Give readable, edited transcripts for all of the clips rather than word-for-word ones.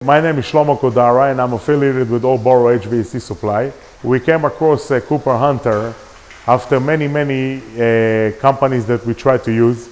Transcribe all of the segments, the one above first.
My name is Shlomo Kodara and I'm affiliated with Old Borough HVAC Supply. We came across Cooper&Hunter after many companies that we tried to use,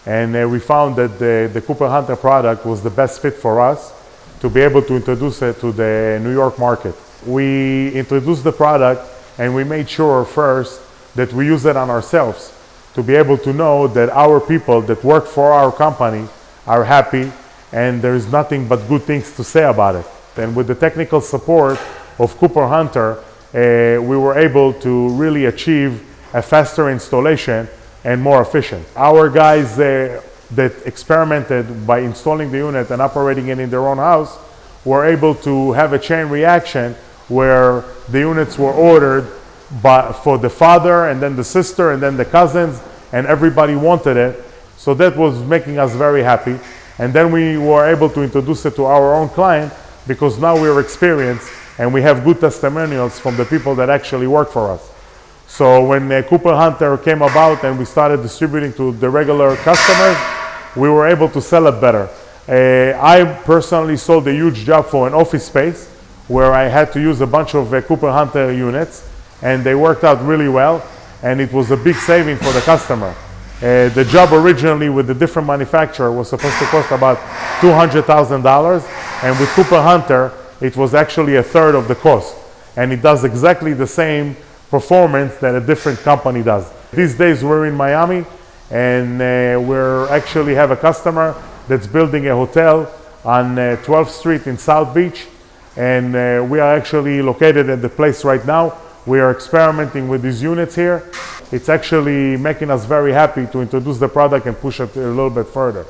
and we found that the Cooper&Hunter product was the best fit for us to be able to introduce it to the New York market. We introduced the product and we made sure first that we use it on ourselves to be able to know that our people that work for our company are happy and there is nothing but good things to say about it. And with the technical support of Cooper&Hunter, we were able to really achieve a faster installation and more efficient. Our guys that experimented by installing the unit and operating it in their own house were able to have a chain reaction where the units were ordered for the father and then the sister and then the cousins, and everybody wanted it. So that was making us very happy. And then we were able to introduce it to our own client because now we are experienced and we have good testimonials from the people that actually work for us. So when Cooper&Hunter came about and we started distributing to the regular customers, we were able to sell it better. I personally sold a huge job for an office space where I had to use a bunch of Cooper&Hunter units, and they worked out really well, and it was a big saving for the customer. The job originally with a different manufacturer was supposed to cost about $200,000, and with Cooper&Hunter it was actually a third of the cost, and it does exactly the same performance that a different company does. These days we're in Miami, and we actually have a customer that's building a hotel on 12th Street in South Beach, and we are actually located at the place right now. We are experimenting with these units here. It's actually making us very happy to introduce the product and push it a little bit further.